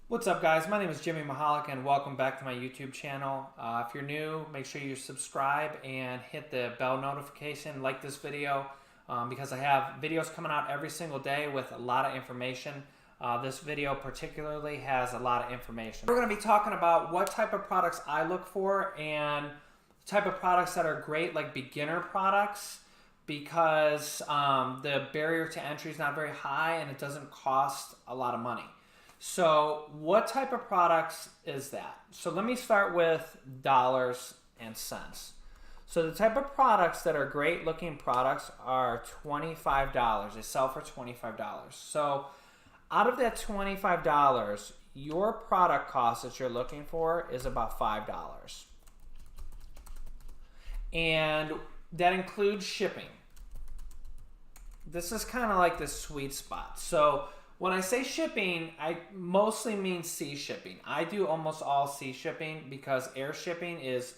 What's up, guys? My name is Jimmy Mahalik and welcome back to my YouTube channel. If you're new, make sure you subscribe and hit the bell notification, like this video, because I have videos coming out every single day with a lot of information. This video particularly has a lot of information. We're going to be talking about what type of products I look for and the type of products that are great, like beginner products, because the barrier to entry is not very high and it doesn't cost a lot of money. So what type of products is that? So let me start with dollars and cents. So the type of products that are great looking products are $25. They sell for $25. So out of that $25, your product cost that you're looking for is about $5. And that includes shipping. This is kind of like the sweet spot. So when I say shipping, I mostly mean sea shipping. I do almost all sea shipping because air shipping is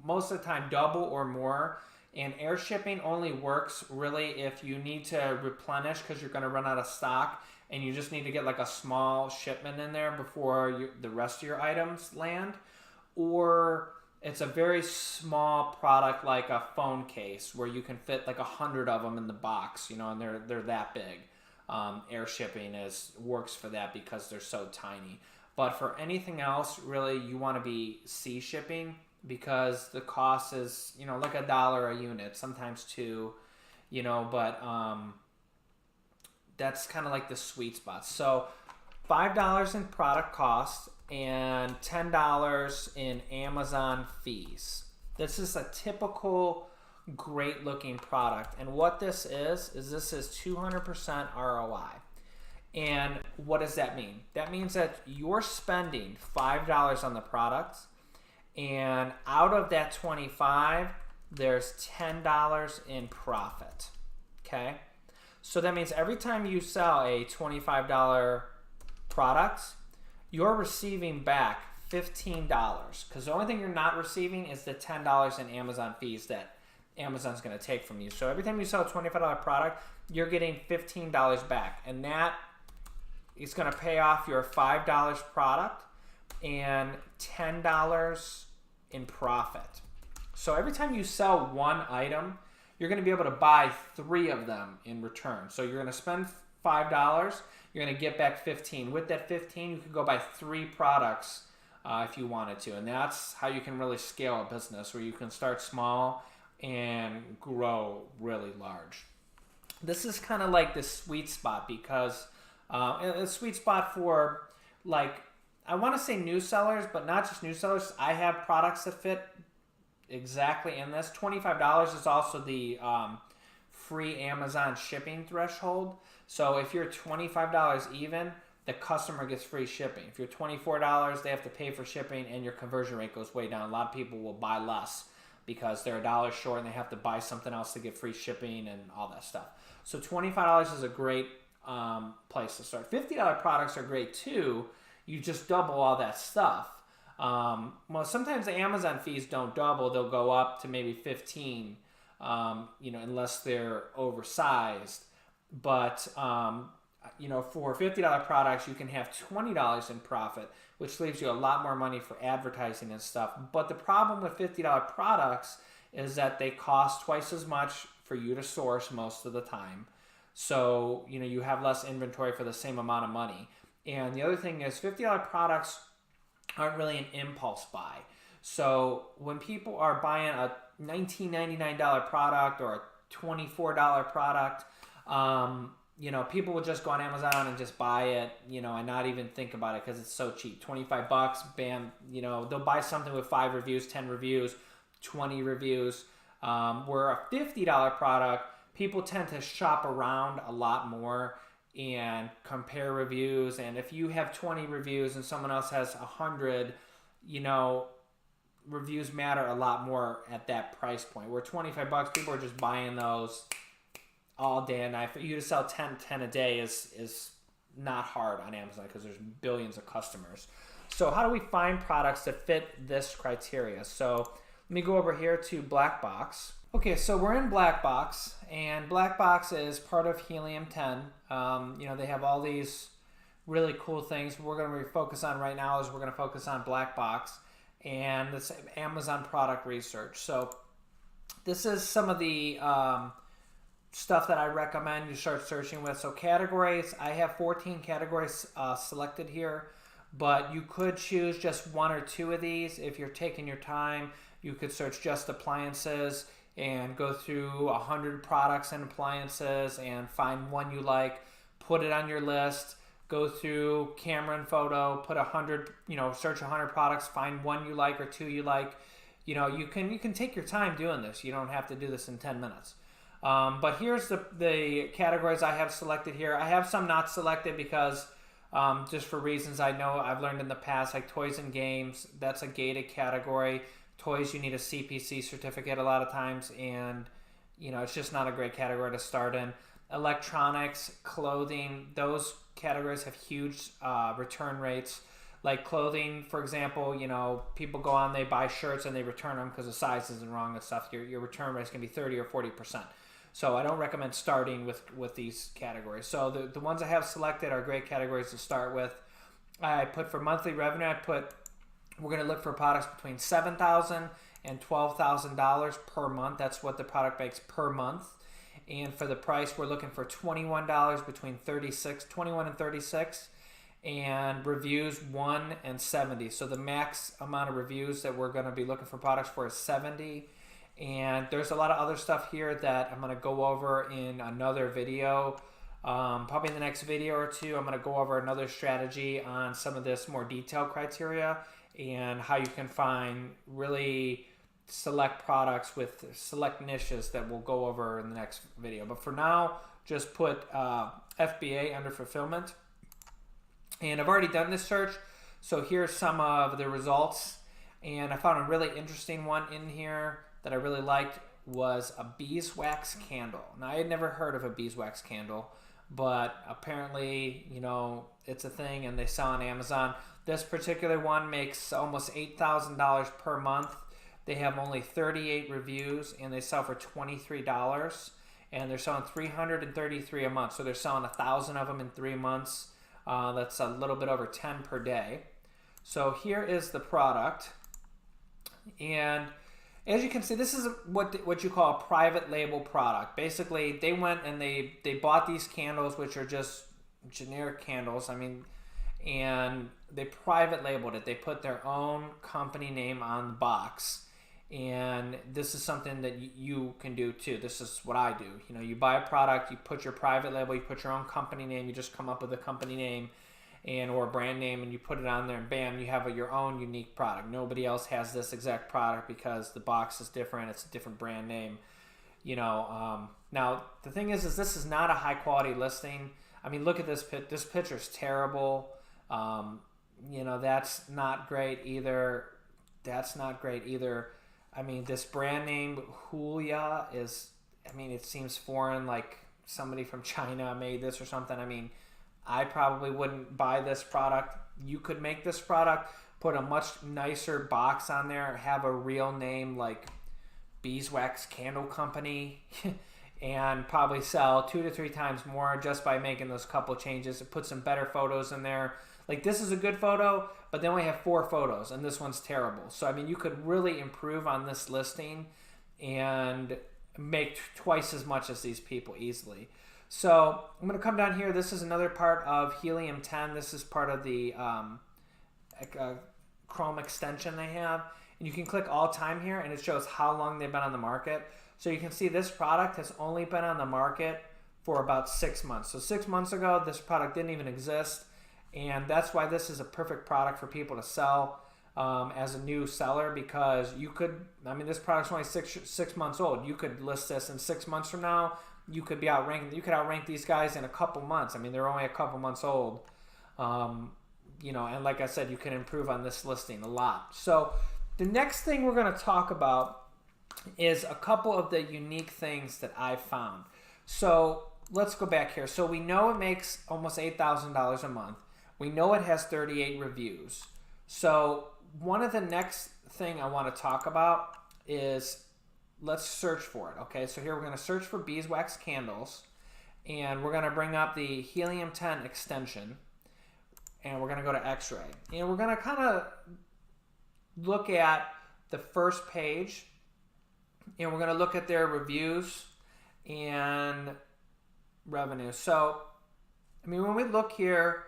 most of the time double or more. And air shipping only works really if you need to replenish because you're going to run out of stock and you just need to get like a small shipment in there before the rest of your items land. Or it's a very small product like a phone case where you can fit like 100 of them in the box, you know, and they're that big. Air shipping works for that because they're so tiny. But for anything else, really, you want to be sea shipping because the cost is, you know, like $1 a unit, sometimes $2, you know, but that's kind of like the sweet spot. So $5 in product cost and $10 in Amazon fees. This is a typical great looking product, and what this is 200% ROI. And what does that mean? That means that you're spending $5 on the product, and out of that 25 there's $10 in profit. Okay, so that means every time you sell a $25 product, you're receiving back $15, because the only thing you're not receiving is the $10 in Amazon fees that Amazon's going to take from you. So every time you sell a $25 product, you're getting $15 back, and that is going to pay off your $5 product and $10 in profit. So every time you sell one item, you're going to be able to buy 3 of them in return. So you're going to spend $5, you're going to get back 15. With that 15, you can go buy 3 products if you wanted to, and that's how you can really scale a business, where you can start small and grow really large. This is kind of like the sweet spot because a sweet spot for, like, I want to say new sellers, but not just new sellers. I have products that fit exactly in this. $25 is also the free Amazon shipping threshold. So if you're $25 even, the customer gets free shipping. If you're $24, they have to pay for shipping and your conversion rate goes way down. A lot of people will buy less because they're $1 short and they have to buy something else to get free shipping and all that stuff. So $25 is a great place to start. $50 products are great too. You just double all that stuff. Well, sometimes the Amazon fees don't double. They'll go up to maybe 15, you know, unless they're oversized. But you know, for $50 products, you can have $20 in profit, which leaves you a lot more money for advertising and stuff. But the problem with $50 products is that they cost twice as much for you to source most of the time. So, you know, you have less inventory for the same amount of money. And the other thing is $50 products aren't really an impulse buy. So when people are buying a $19.99 product or a $24 product, you know, people will just go on Amazon and just buy it, you know, and not even think about it because it's so cheap. 25 bucks, bam, you know, they'll buy something with 5 reviews, 10 reviews, 20 reviews. Where a $50 product, people tend to shop around a lot more and compare reviews. And if you have 20 reviews and someone else has 100, you know, reviews matter a lot more at that price point. Where 25 bucks, people are just buying those all day and night. For you to sell 10 a day is not hard on Amazon because there's billions of customers. So how do we find products that fit this criteria? So let me go over here to Black Box. Okay, so we're in Black Box, and Black Box is part of Helium 10. You know, they have all these really cool things we're going to focus on right now is we're going to focus on black box and this Amazon product research. So this is some of the stuff that I recommend you start searching with. So categories, I have 14 categories selected here, but you could choose just one or two of these. If you're taking your time, you could search just appliances and go through 100 products and appliances and find one you like, put it on your list, go through camera and photo, put 100, search 100 products, find one you like or two you like. You can take your time doing this. You don't have to do this in 10 minutes. But here's the categories I have selected here. I have some not selected because just for reasons I know I've learned in the past, like toys and games, that's a gated category. Toys, you need a CPC certificate a lot of times, and it's just not a great category to start in. Electronics, clothing, those categories have huge return rates. Like clothing, for example, people go on, they buy shirts and they return them because the size isn't wrong and stuff. Your return rate is going to be 30 or 40%. So I don't recommend starting with these categories. So the ones I have selected are great categories to start with. I put for monthly revenue, we're going to look for products between $7,000 and $12,000 per month. That's what the product makes per month. And for the price, we're looking for $21 between 21 and 36. And reviews 1 and 70. So the max amount of reviews that we're going to be looking for products for is 70. And there's a lot of other stuff here that I'm going to go over in another video. Probably in the next video or two, I'm going to go over another strategy on some of this more detailed criteria and how you can find really select products with select niches that we'll go over in the next video. But for now, just put FBA under fulfillment. And I've already done this search, so here's some of the results. And I found a really interesting one in here that I really liked was a beeswax candle. Now, I had never heard of a beeswax candle, but apparently, it's a thing and they sell on Amazon. This particular one makes almost $8,000 per month. They have only 38 reviews and they sell for $23. And they're selling 333 a month, so they're selling 1,000 of them in 3 months. That's a little bit over 10 per day. So here is the product. And as you can see, this is what you call a private label product. Basically, they went and they bought these candles, which are just generic candles. And they private labeled it. They put their own company name on the box. And this is something that you can do too. This is what I do. You buy a product, you put your private label, you put your own company name, you just come up with a company name or a brand name and you put it on there and bam, you have your own unique product. Nobody else has this exact product because the box is different, it's a different brand name. Now the thing is this is not a high quality listing. Look at this picture's terrible. That's not great either. This brand name, Hulia, it seems foreign, like somebody from China made this or something. I probably wouldn't buy this product. You could make this product, put a much nicer box on there, have a real name like Beeswax Candle Company, and probably sell 2 to 3 times more just by making those couple changes. Put some better photos in there. Like this is a good photo, but then we have 4 photos and this one's terrible. So you could really improve on this listing and make twice as much as these people easily. So I'm going to come down here. This is another part of Helium-10. This is part of the Chrome extension they have. And you can click all time here and it shows how long they've been on the market. So you can see this product has only been on the market for about 6 months. So 6 months ago, this product didn't even exist. And that's why this is a perfect product for people to sell as a new seller, because you could, this product's only six months old. You could list this in 6 months from now. You could be outranking. You could outrank these guys in a couple months. They're only a couple months old. And like I said, you can improve on this listing a lot. So the next thing we're going to talk about is a couple of the unique things that I found. So let's go back here. So we know it makes almost $8,000 a month. We know it has 38 reviews. So one of the next thing I want to talk about is let's search for it. Okay, so here we're going to search for beeswax candles, and we're going to bring up the Helium-10 extension. and we're going to go to X-ray. And we're going to kind of look at the first page, and we're going to look at their reviews and revenue. So, I mean, when we look here,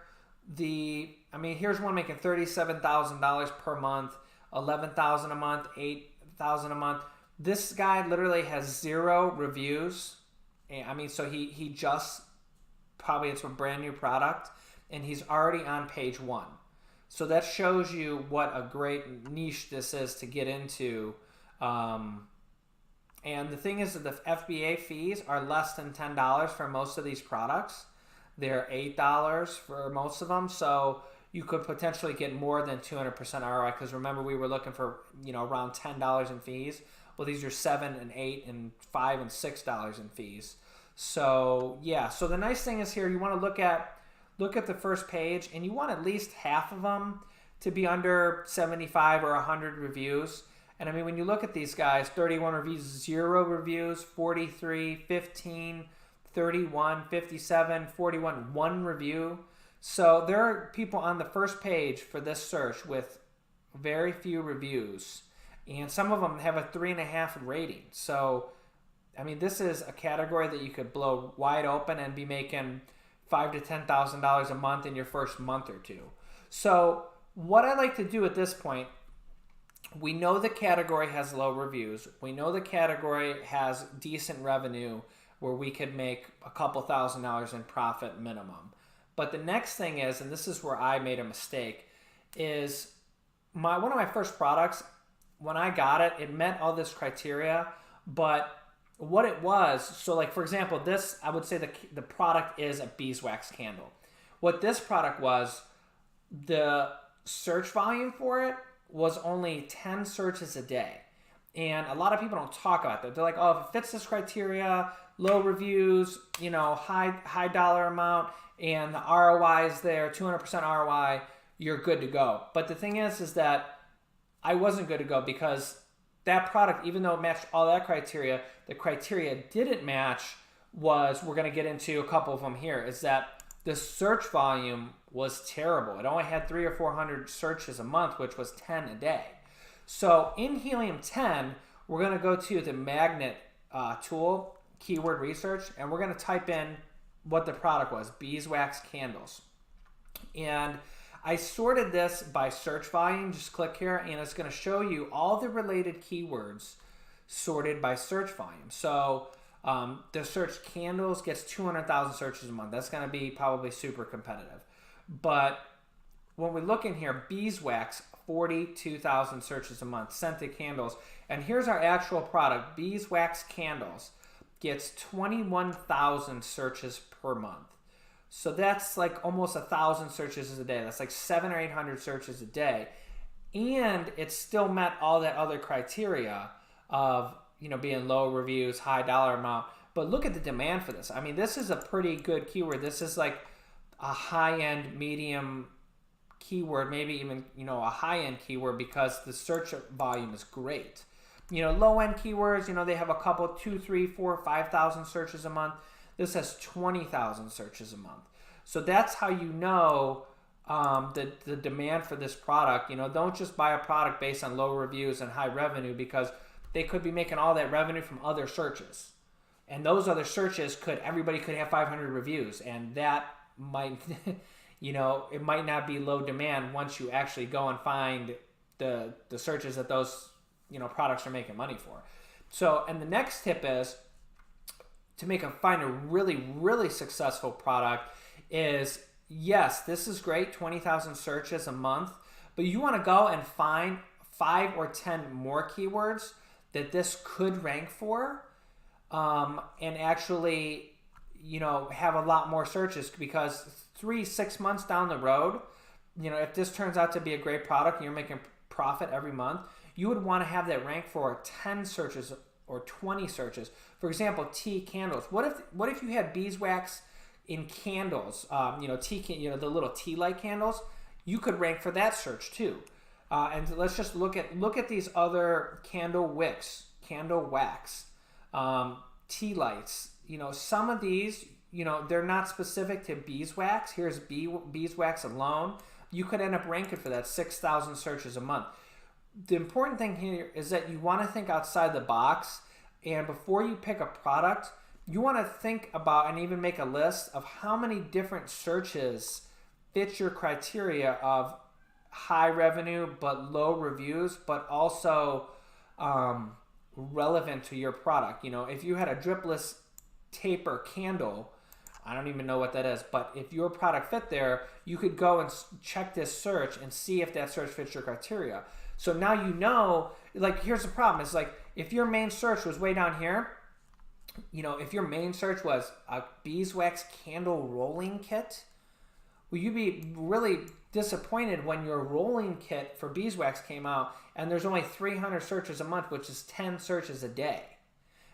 here's one making $37,000 per month, $11,000 a month, $8,000 a month. This guy literally has 0 reviews. I mean, so he just, probably it's a brand new product, and he's already on page 1. So that shows you what a great niche this is to get into. And the thing is that the FBA fees are less than $10 for most of these products. They're $8 for most of them. So you could potentially get more than 200% ROI, because remember, we were looking for, around $10 in fees. Well, these are $7 and $8 and $5 and $6 in fees. So yeah, so the nice thing is here, you want to look at the first page, and you want at least half of them to be under 75 or 100 reviews. And I mean, when you look at these guys, 31 reviews, 0 reviews, 43, 15, 31, 57, 41, 1 review. So there are people on the first page for this search with very few reviews, and some of them have a 3.5 rating. So, I mean, this is a category that you could blow wide open and be making $5,000 to $10,000 a month in your first month or two. So what I like to do at this point, we know the category has low reviews. We know the category has decent revenue where we could make a couple $1,000s in profit minimum. But the next thing is, and this is where I made a mistake, is one of my first products, when I got it, it met all this criteria, but what it was, so like for example, this, I would say the product is a beeswax candle. What this product was, the search volume for it was only 10 searches a day. And a lot of people don't talk about that. They're like, oh, if it fits this criteria, low reviews, high dollar amount, and the ROI is there, 200% ROI, you're good to go. But the thing is that I wasn't good to go, because that product, even though it matched all that criteria, the criteria didn't match was, we're going to get into a couple of them here, is that the search volume was terrible. It only had 300 or 400 searches a month, which was 10 a day. So in Helium-10, we're going to go to the magnet tool, keyword research, and we're going to type in what the product was, beeswax candles. And I sorted this by search volume. Just click here, and it's going to show you all the related keywords sorted by search volume. So the search candles gets 200,000 searches a month. That's going to be probably super competitive. But when we look in here, beeswax, 42,000 searches a month. Scented candles. And here's our actual product. Beeswax candles gets 21,000 searches per month. So that's like almost 1,000 searches a day. That's like 700 or 800 searches a day. And it still met all that other criteria of, being low reviews, high dollar amount. But look at the demand for this. I mean, this is a pretty good keyword. This is like a high-end, medium keyword, maybe even, a high-end keyword, because the search volume is great. Low-end keywords, they have a couple, 2, 3, 4, 5,000 searches a month. This has 20,000 searches a month. So that's how you know the demand for this product. Don't just buy a product based on low reviews and high revenue, because they could be making all that revenue from other searches. And those other searches everybody could have 500 reviews, and that might, it might not be low demand once you actually go and find the searches that those, products are making money for. So, and the next tip is to find a really, really successful product is, yes, this is great, 20,000 searches a month, but you want to go and find 5 or 10 more keywords that this could rank for, and actually, have a lot more searches, because 3-6 months down the road, if this turns out to be a great product and you're making profit every month, you would want to have that rank for 10 searches or 20 searches. For example, tea candles. What if you had beeswax in candles? The little tea light candles. You could rank for that search too. And let's just look at these other candle wicks, candle wax, tea lights. Some of these, they're not specific to beeswax. Here's beeswax alone. You could end up ranking for that 6,000 searches a month. The important thing here is that you want to think outside the box, and before you pick a product, you want to think about and even make a list of how many different searches fit your criteria of high revenue but low reviews, but also relevant to your product. If you had a dripless taper candle, I don't even know what that is, but if your product fit there, you could go and check this search and see if that search fits your criteria. So now like, here's the problem. It's like, if your main search was way down here, if your main search was a beeswax candle rolling kit, well, you'd be really disappointed when your rolling kit for beeswax came out and there's only 300 searches a month, which is 10 searches a day.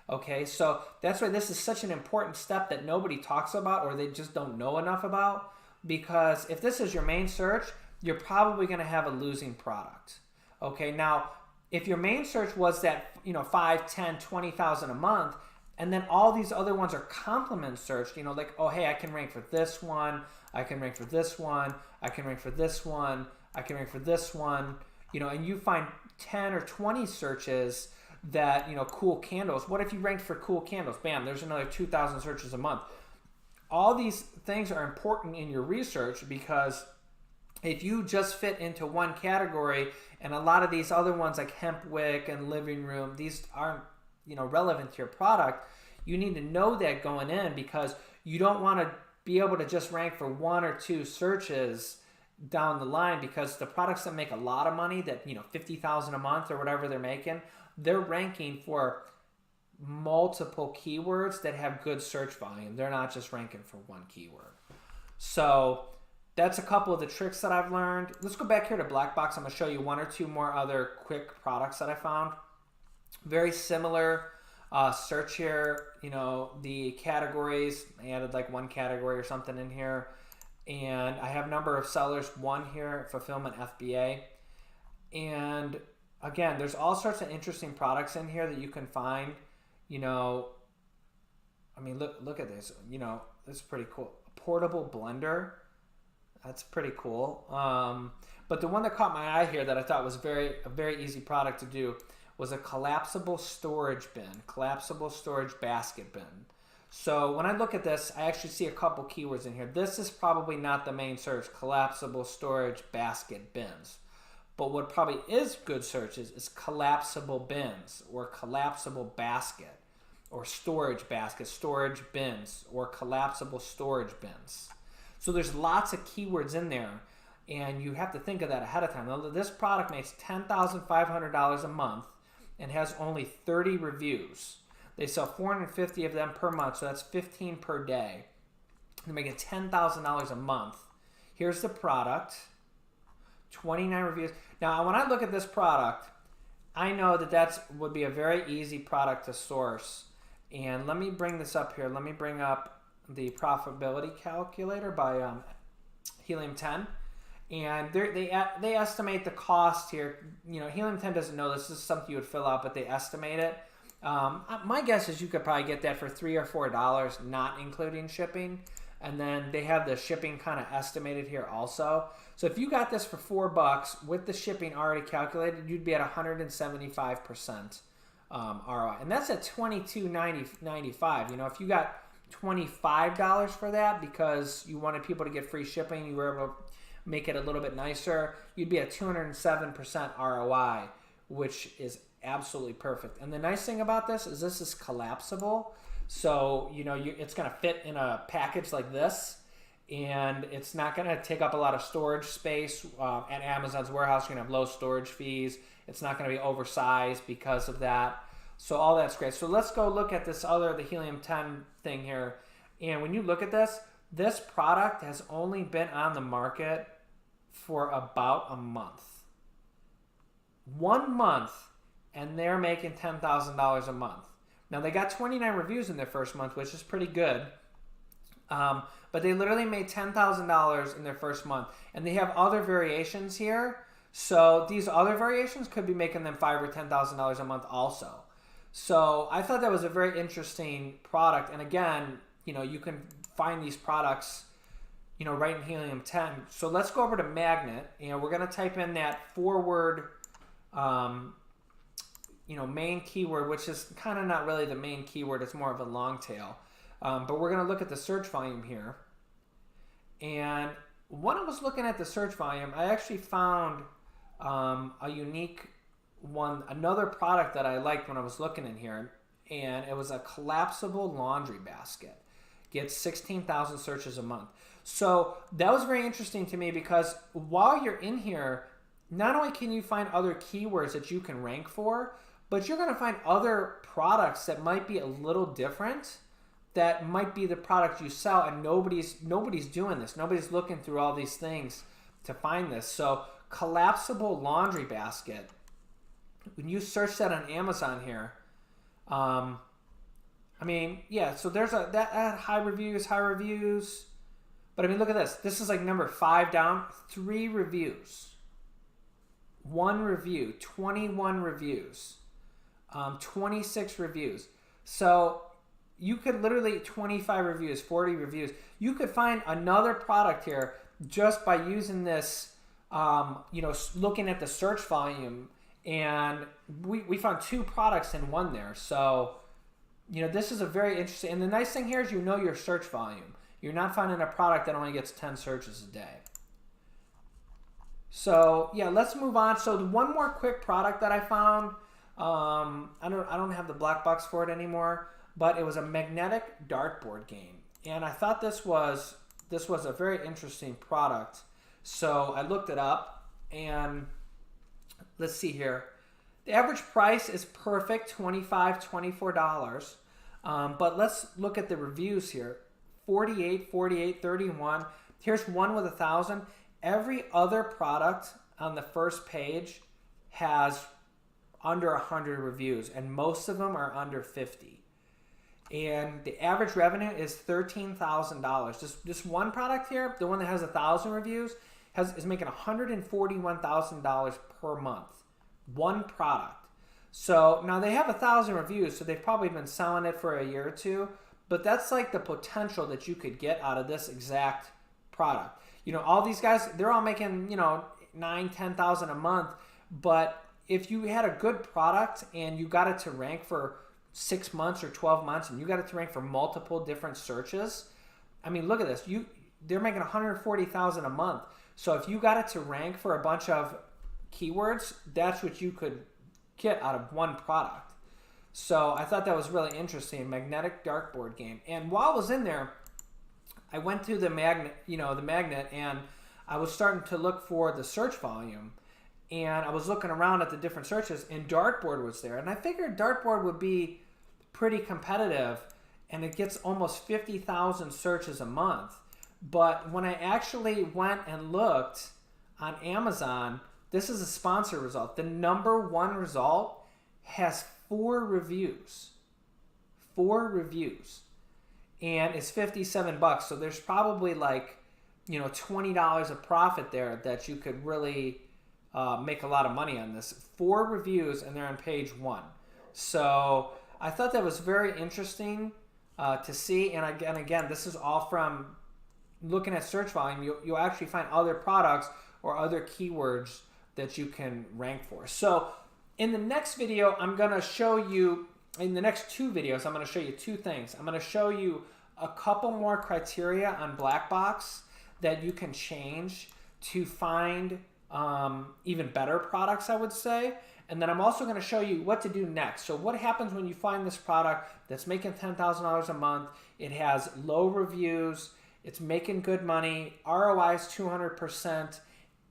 Okay, so that's why this is such an important step that nobody talks about, or they just don't know enough about, because if this is your main search, you're probably going to have a losing product. Okay, now if your main search was that 5, 10, 20,000 a month, and then all these other ones are complement searched, like, oh, hey, I can rank for this one, I can rank for this one, I can rank for this one, I can rank for this one, and you find 10 or 20 searches that, cool candles. What if you ranked for cool candles? Bam, there's another 2,000 searches a month. All these things are important in your research, because if you just fit into one category and a lot of these other ones like hemp wick and living room, these aren't relevant to your product, you need to know that going in, because you don't want to be able to just rank for 1 or 2 searches down the line, because the products that make a lot of money, that 50,000 a month or whatever they're making, they're ranking for multiple keywords that have good search volume. They're not just ranking for one keyword. So that's a couple of the tricks that I've learned. Let's go back here to Black Box. I'm going to show you 1 or 2 more other quick products that I found. Very similar search here. The categories, I added like 1 category or something in here. And I have number of sellers, 1 here, fulfillment FBA. And again, there's all sorts of interesting products in here that you can find. Look at this. This is pretty cool. A portable blender. That's pretty cool. But the one that caught my eye here that I thought was a very easy product to do was a collapsible storage bin, collapsible storage basket bin. So when I look at this, I actually see a couple keywords in here. This is probably not the main search, collapsible storage basket bins. But what probably is good searches is collapsible bins, or collapsible basket, or storage basket, storage bins, or collapsible storage bins. So there's lots of keywords in there, and you have to think of that ahead of time. Now, this product makes $10,500 a month and has only 30 reviews. They sell 450 of them per month, so that's 15 per day. They're making $10,000 a month. Here's the product. 29 reviews. Now, when I look at this product, I know that would be a very easy product to source. And let me bring this up here. Let me bring up the profitability calculator by Helium 10. And they estimate the cost here. Helium 10 doesn't know this. This is something you would fill out, but they estimate it. My guess is you could probably get that for $3 or $4, not including shipping. And then they have the shipping kind of estimated here also. So if you got this for $4 with the shipping already calculated, you'd be at 175% ROI. And that's at $22.95. If you got $25 for that because you wanted people to get free shipping, you were able to make it a little bit nicer, you'd be at 207% ROI, which is absolutely perfect. And the nice thing about this is collapsible. So, it's going to fit in a package like this, and it's not going to take up a lot of storage space. At Amazon's warehouse, you're going to have low storage fees. It's not going to be oversized because of that. So all that's great. So let's go look at the Helium 10 thing here. And when you look at this product has only been on the market for about a month. 1 month, and they're making $10,000 a month. Now, they got 29 reviews in their first month, which is pretty good. But they literally made $10,000 in their first month. And they have other variations here. So these other variations could be making them $5,000 or $10,000 a month also. So I thought that was a very interesting product. And again, you can find these products, you know, right in Helium 10. So let's go over to Magnet, and we're going to type in that forward, you know, main keyword, which is kind of not really the main keyword. It's more of a long tail. But we're going to look at the search volume here. And when I was looking at the search volume, I actually found a unique one, another product that I liked when I was looking in here, and it was a collapsible laundry basket. Gets 16,000 searches a month. So that was very interesting to me because while you're in here, not only can you find other keywords that you can rank for, but you're going to find other products that might be a little different, that might be the product you sell, and nobody's doing this. Nobody's looking through all these things to find this. So collapsible laundry basket, when you search that on Amazon here, I mean, yeah, so there's that had high reviews, but I mean, look at this. This is like number 5 down, 3 reviews, 1 review, 21 reviews, 26 reviews. So you could literally 25 reviews, 40 reviews. You could find another product here just by using this, you know, looking at the search volume. And we found 2 products in one there. So, you know, this is a very interesting. And the nice thing here is you know your search volume. You're not finding a product that only gets 10 searches a day. So, yeah, let's move on. So, one more quick product that I found. I don't have the black box for it anymore, but it was a magnetic dartboard game. And I thought this was a very interesting product. So, I looked it up, and let's see here. The average price is perfect, $25, $24. But let's look at the reviews here. 48, 48, 31. Here's one with 1,000. Every other product on the first page has under 100 reviews, and most of them are under 50. And the average revenue is $13,000. This one product here, the one that has 1,000 reviews, is making $141,000 per month. One product. So now they have 1,000 reviews, so they've probably been selling it for a year or two, but that's like the potential that you could get out of this exact product. You know, all these guys, they're all making, you know, $9,000, $10,000 a month, but if you had a good product and you got it to rank for 6 months or 12 months and you got it to rank for multiple different searches, I mean, look at this. They're making $140,000 a month. So if you got it to rank for a bunch of keywords, that's what you could get out of one product. So I thought that was really interesting, magnetic dartboard game. And while I was in there, I went through the magnet, and I was starting to look for the search volume. And I was looking around at the different searches, and dartboard was there. And I figured dartboard would be pretty competitive, and it gets almost 50,000 searches a month. But when I actually went and looked on Amazon, this is a sponsor result. The number 1 result has 4 reviews. 4 reviews. And it's $57. So there's probably like, you know, $20 of profit there that you could really make a lot of money on this. 4 reviews, and they're on page 1. So I thought that was very interesting to see. And again, this is all from looking at search volume. You'll actually find other products or other keywords that you can rank for. So in the next video, I'm going to show you, in the next 2 videos, I'm going to show you 2 things. I'm going to show you a couple more criteria on Black Box that you can change to find even better products, I would say. And then I'm also going to show you what to do next. So what happens when you find this product that's making $10,000 a month, it has low reviews, it's making good money, ROI is 200%,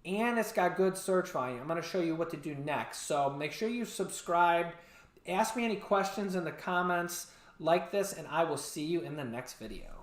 and it's got good search volume. I'm going to show you what to do next. So make sure you subscribe. Ask me any questions in the comments like this, and I will see you in the next video.